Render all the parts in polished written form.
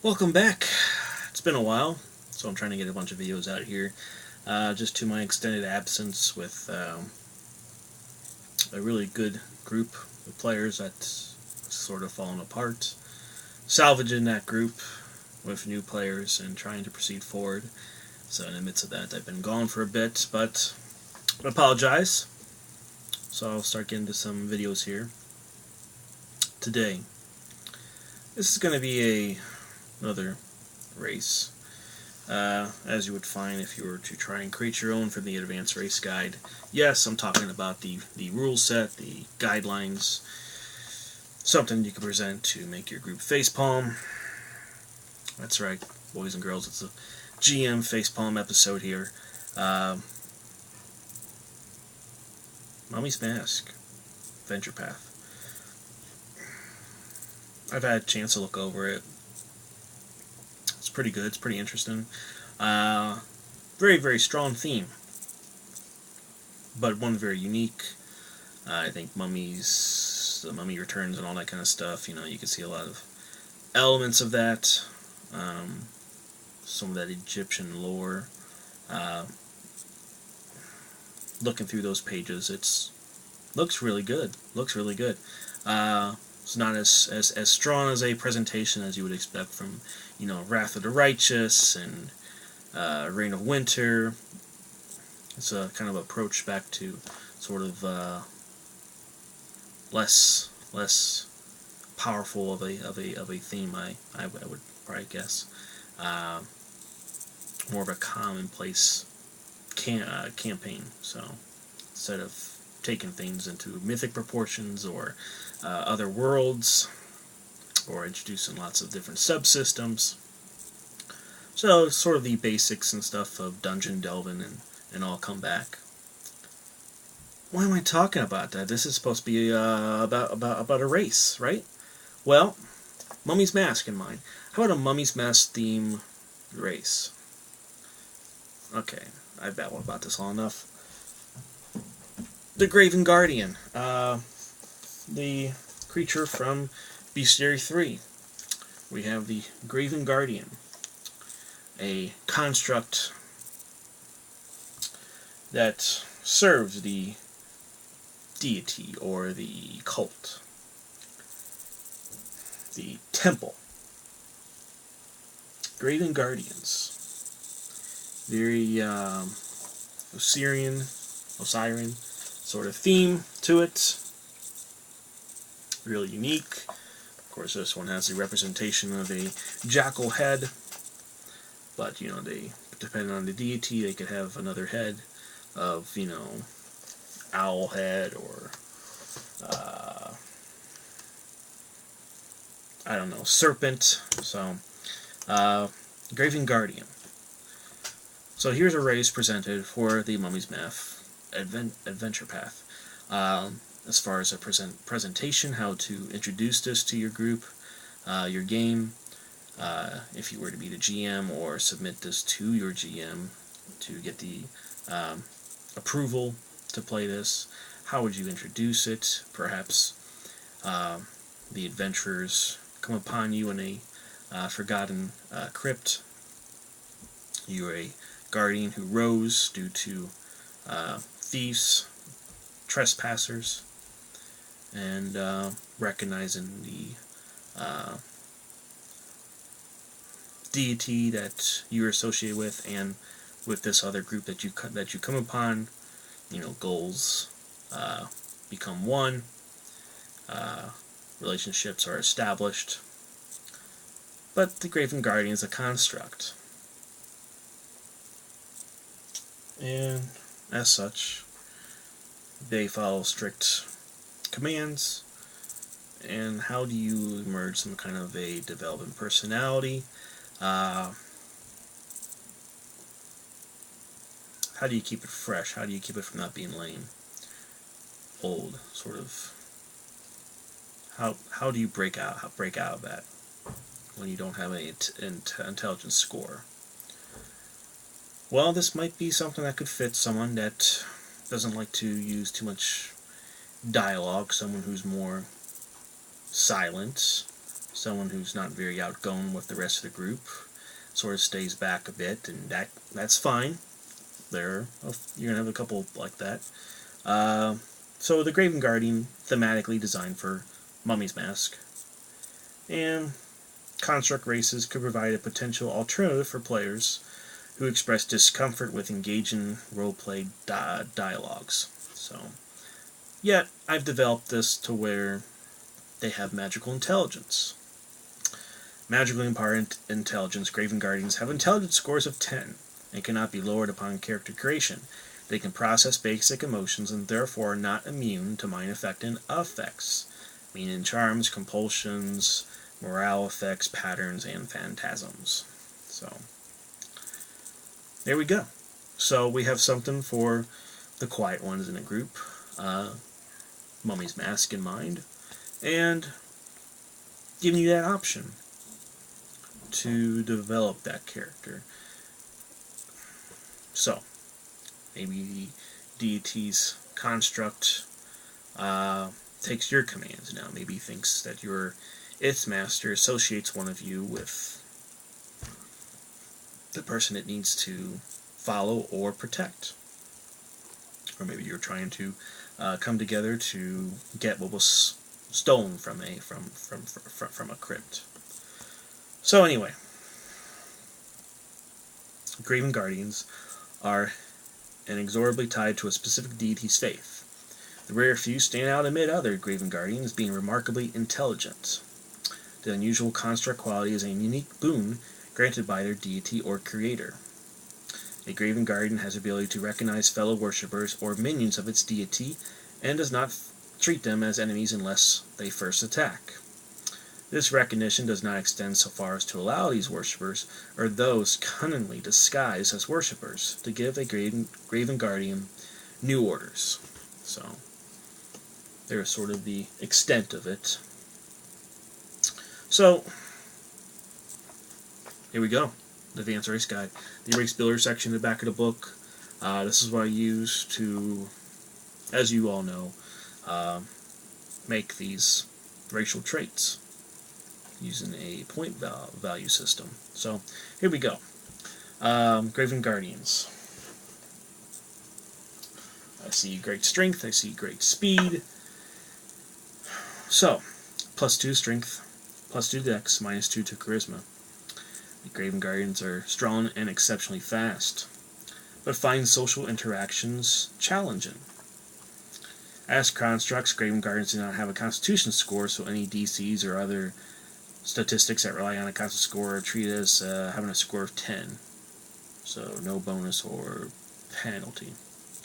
Welcome back. It's been a while, so I'm trying to get a bunch of videos out here. Just to my extended absence with a really good group of players that's sort of fallen apart. Salvaging that group with new players and trying to proceed forward. So in the midst of that, I've been gone for a bit, but I apologize. So I'll start getting to some videos here. Today, this is going to be another race. As you would find if you were to try and create your own from the Advanced Race Guide. Yes, I'm talking about the rule set, the guidelines, something you can present to make your group facepalm. That's right, boys and girls, it's a GM facepalm episode here. Mummy's Mask, Adventure Path. I've had a chance to look over it. It's pretty good, it's pretty interesting. Very, very strong theme, but one very unique. I think mummies, the mummy returns and all that kind of stuff, you can see a lot of elements of that. Some of that Egyptian lore. Looking through those pages, looks really good. It's not as strong as a presentation as you would expect from, Wrath of the Righteous and Reign of Winter. It's a kind of approach back to sort of less powerful of a theme. I would probably guess more of a commonplace campaign. So instead of taking things into mythic proportions or other worlds, or introducing lots of different subsystems. So sort of the basics and stuff of dungeon delving and all come back. Why am I talking about that? This is supposed to be about a race, right? Well, Mummy's Mask in mind. How about a Mummy's Mask theme race? Okay, I've babbled about this long enough. The Graven Guardian, the creature from Bestiary 3. We have the Graven Guardian, a construct that serves the deity or the cult, the temple. Graven Guardians, very Osirian sort of theme to it. Really unique. Of course, this one has the representation of a jackal head, but they, depending on the deity, they could have another head of owl head or I don't know, serpent. So Graven Guardian. So here's a race presented for the Mummy's Mask Adventure Path. As far as a presentation, how to introduce this to your group, your game, if you were to be the GM or submit this to your GM to get the approval to play this. How would you introduce it? Perhaps the adventurers come upon you in a forgotten crypt. You're a guardian who rose due to thieves, trespassers, and recognizing the deity that you're associated with, and with this other group that you come upon, goals become one, relationships are established, but the Graven Guardian is a construct, and as such, they follow strict commands. And how do you emerge some kind of a development personality? How do you keep it fresh? How do you keep it from not being lame, old, sort of? How do you break out of that when you don't have an intelligence score? Well, this might be something that could fit someone that doesn't like to use too much dialogue, someone who's more silent, someone who's not very outgoing with the rest of the group, sort of stays back a bit, and that's fine. You're gonna have a couple like that. So the Graven Guardian, thematically designed for Mummy's Mask, and construct races could provide a potential alternative for players who express discomfort with engaging roleplay dialogues. So, yet I've developed this to where they have magical intelligence. Magically empowered intelligence, Graven Guardians have intelligence scores of 10 and cannot be lowered upon character creation. They can process basic emotions and therefore are not immune to mind affecting effects, meaning charms, compulsions, morale effects, patterns, and phantasms. So, there we go. So we have something for the quiet ones in the group, Mummy's Mask in mind, and giving you that option to develop that character. So, maybe the deity's construct takes your commands now. Maybe he thinks that your its master associates one of you with the person it needs to follow or protect. Or maybe you're trying to come together to get what was stolen from a crypt. So anyway, Graven Guardians are inexorably tied to a specific deity's faith. The rare few stand out amid other Graven Guardians, being remarkably intelligent. The unusual construct quality is a unique boon granted by their deity or creator. A Graven Guardian has the ability to recognize fellow worshippers or minions of its deity and does not treat them as enemies unless they first attack. This recognition does not extend so far as to allow these worshippers, or those cunningly disguised as worshippers, to give a Graven Guardian new orders. So, there's sort of the extent of it. So, here we go. The Advanced Race Guide. The Race Builder section in the back of the book. This is what I use to, as you all know, make these racial traits using a point value system. So, here we go. Graven Guardians. I see great strength, I see great speed. So, +2 strength, +2 dex, -2 to charisma. The Graven Guardians are strong and exceptionally fast, but find social interactions challenging. As constructs, Graven Guardians do not have a constitution score, so any DCs or other statistics that rely on a constitution score are treated as having a score of 10. So no bonus or penalty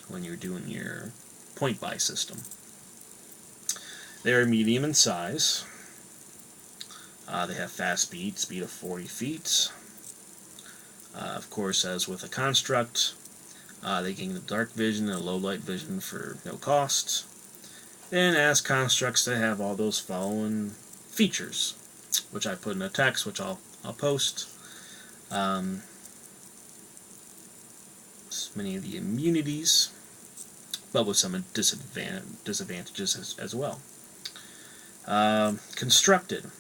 when you're doing your point buy system. They are medium in size. They have fast speed of 40 feet. Of course, as with a construct, they gain the dark vision and low light vision for no cost. And as constructs, they have all those following features, which I put in a text, which I'll post. Many of the immunities, but with some disadvantages as well. Constructed.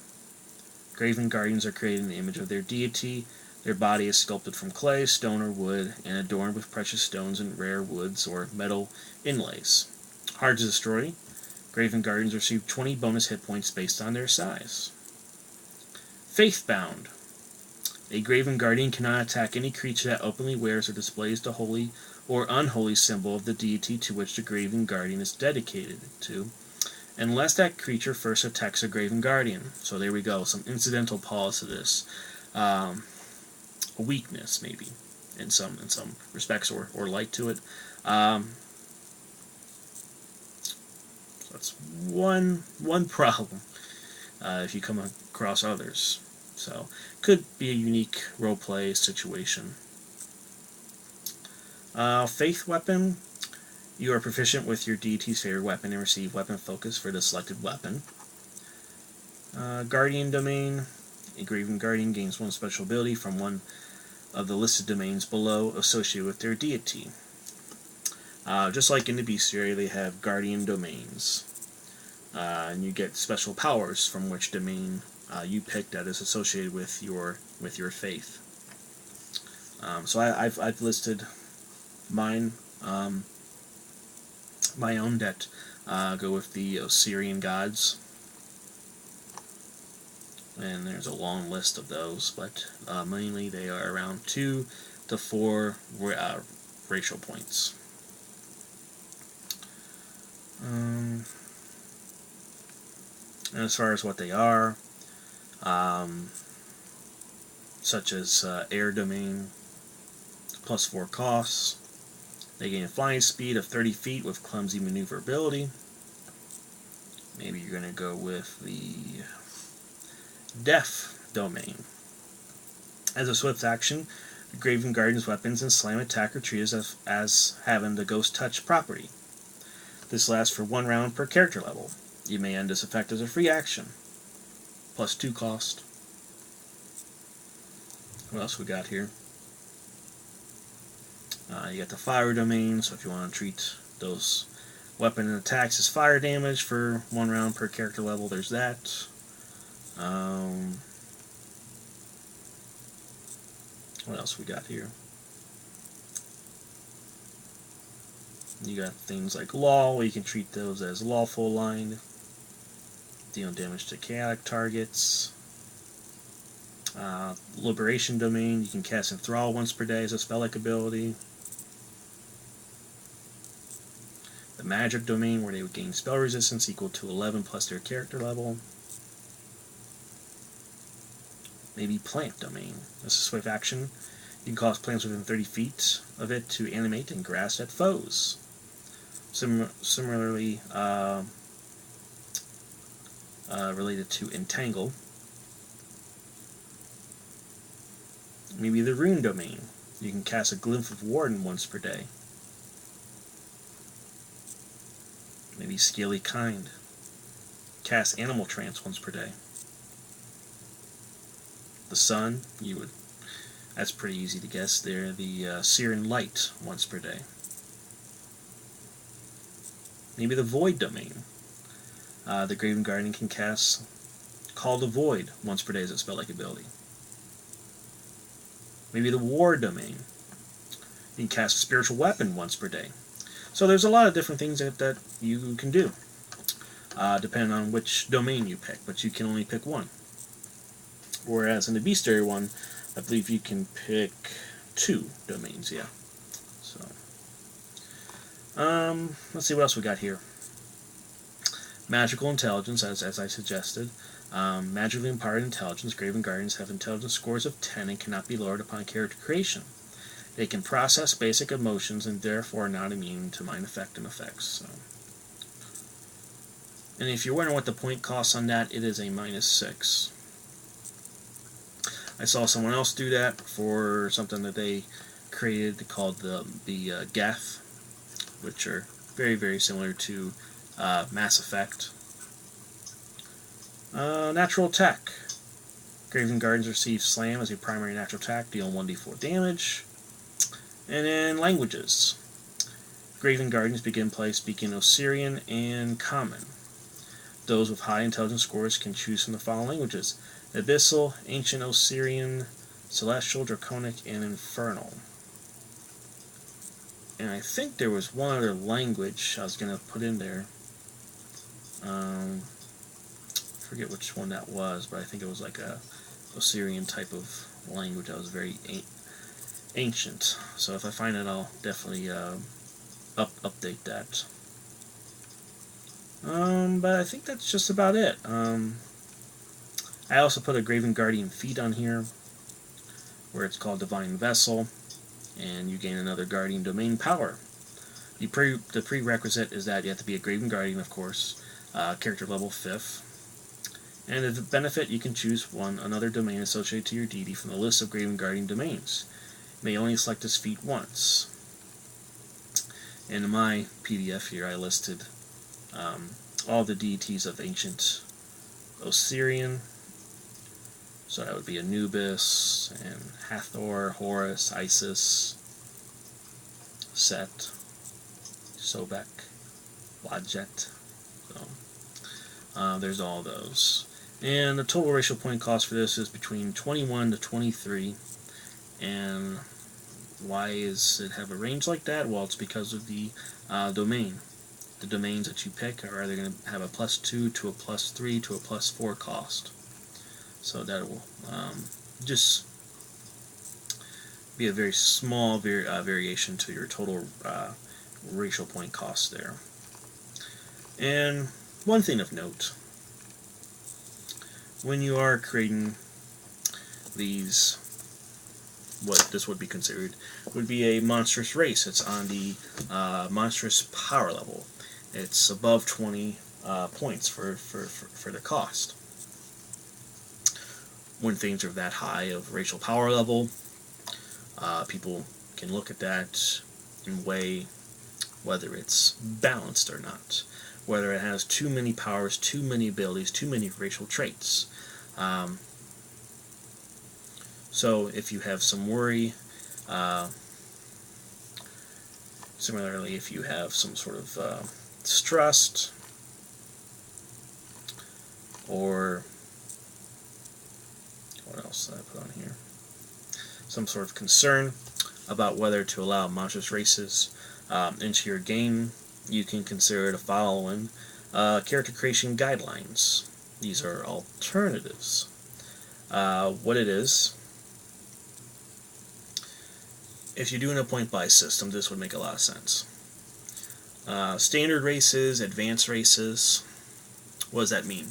Graven Guardians are created in the image of their deity. Their body is sculpted from clay, stone, or wood, and adorned with precious stones and rare woods or metal inlays. Hard to destroy. Graven Guardians receive 20 bonus hit points based on their size. Faithbound. A Graven Guardian cannot attack any creature that openly wears or displays the holy or unholy symbol of the deity to which the Graven Guardian is dedicated to, unless that creature first attacks a Graven Guardian. So there we go, some incidental pause to this. A weakness, maybe, in some respects, or light to it. So that's one problem if you come across others. So, could be a unique roleplay situation. Faith weapon. You are proficient with your deity's favorite weapon and receive weapon focus for the selected weapon. Guardian domain. A Graven Guardian gains one special ability from one of the listed domains below associated with their deity. Just like in the bestiary, they have guardian domains. And you get special powers from which domain you pick that is associated with your faith. So I've listed mine, my own that go with the Osirian gods, and there's a long list of those, but mainly they are around 2 to 4 racial points. And as far as what they are, such as air domain, plus 4 costs. They gain a flying speed of 30 feet with clumsy maneuverability. Maybe you're going to go with the deaf domain. As a swift action, the Graven Guardian's weapons and slam, attack, or treat as having the ghost touch property. This lasts for 1 round per character level. You may end this effect as a free action. Plus 2 cost. What else we got here? You got the fire domain, so if you want to treat those weapon and attacks as fire damage for 1 round per character level, there's that. What else we got here? You got things like law, where you can treat those as lawful aligned, deal damage to chaotic targets. Liberation domain, you can cast Enthrall once per day as a spell-like ability. The magic domain, where they would gain spell resistance equal to 11 plus their character level. Maybe plant domain. This is a swift action. You can cause plants within 30 feet of it to animate and grass at foes. Similarly, related to entangle. Maybe the rune domain. You can cast a Glyph of Warden once per day. Maybe Scaly Kind. Cast Animal Trance once per day. The sun, that's pretty easy to guess there. The Searing Light once per day. Maybe the Void domain. The Graven Guardian can cast Call to Void once per day as a spell-like ability. Maybe the War domain. You can cast a Spiritual Weapon once per day. So there's a lot of different things that you can do, depending on which domain you pick, but you can only pick one. Whereas in the bestiary one, I believe you can pick 2 domains, yeah. So, let's see what else we got here. Magical intelligence, as I suggested. Magically empowered intelligence, Graven Guardians have intelligence scores of 10 and cannot be lowered upon character creation. They can process basic emotions and therefore are not immune to mind affecting effects. So. And if you're wondering what the point costs on that, it is a -6. I saw someone else do that for something that they created called the Geth, which are very, very similar to Mass Effect. Natural attack. Graven Guardians receive Slam as a primary natural attack, deal 1d4 damage. And then languages. Graven Guardians begin play speaking Osirian and Common. Those with high intelligence scores can choose from the following languages: Abyssal, Ancient Osirian, Celestial, Draconic, and Infernal. And I think there was one other language I was going to put in there. I forget which one that was, but I think it was like a Osirian type of language that was very ancient. So if I find it, I'll definitely update that. But I think that's just about it. I also put a Graven Guardian feat on here, where it's called Divine Vessel, and you gain another Guardian Domain power. The prerequisite is that you have to be a Graven Guardian, of course, character level 5th. And as a benefit, you can choose another domain associated to your deity from the list of Graven Guardian domains. You may only select this feat once. And in my PDF here, I listed all the deities of ancient Osirian. So that would be Anubis, and Hathor, Horus, Isis, Set, Sobek, Wadjet. So, there's all those. And the total racial point cost for this is between 21 to 23. And why does it have a range like that? Well, it's because of the domain. The domains that you pick are either going to have a +2 to a +3 to a +4 cost. So that will just be a very small variation to your total racial point cost there. And one thing of note, when you are creating these, what this would be considered would be a monstrous race. It's on the monstrous power level. It's above 20 points for the cost. When things are that high of racial power level, people can look at that and weigh whether it's balanced or not, whether it has too many powers, too many abilities, too many racial traits. So if you have some worry, similarly if you have some sort of distrust, or what else did I put on here? Some sort of concern about whether to allow monstrous races into your game, you can consider the following character creation guidelines. These are alternatives. What it is, if you're doing a point-buy system, this would make a lot of sense. Standard races, advanced races, what does that mean?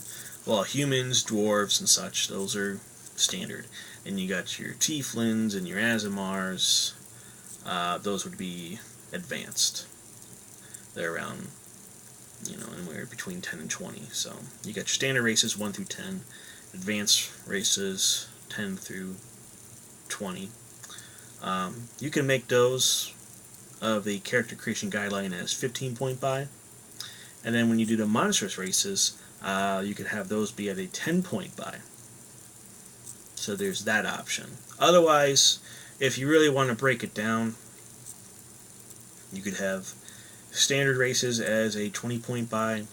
Well, humans, dwarves, and such, those are standard. And you got your tieflings and your Azimars, those would be advanced. They're around, anywhere between 10 and 20. So you got your standard races 1 through 10, advanced races 10 through 20. You can make those of the character creation guideline as 15 point buy, and then when you do the monstrous races, you could have those be at a 10 point buy. So there's that option. Otherwise, if you really want to break it down, you could have standard races as a 20 point buy,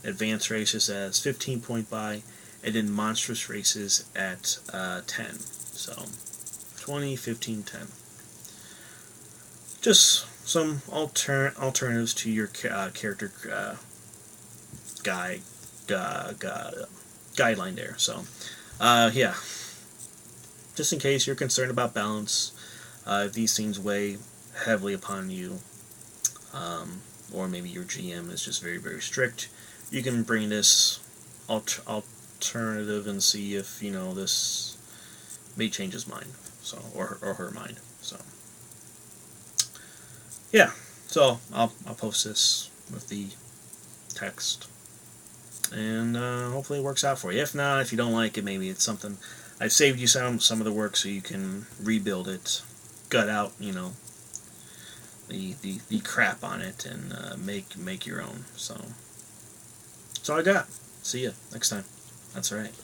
advanced races as 15 point buy, and then monstrous races at 10. So 20, 15, 10. Just some alternatives to your character guideline there. So, yeah. Just in case you're concerned about balance, if these things weigh heavily upon you, or maybe your GM is just very, very strict, you can bring this alternative and see if, this may change his mind, so, or her mind. So, yeah. So I'll post this with the text, and hopefully it works out for you. If not, if you don't like it, maybe it's something. I've saved you some of the work so you can rebuild it, gut out, the crap on it, and make your own. So that's all I got. See ya next time. That's all right.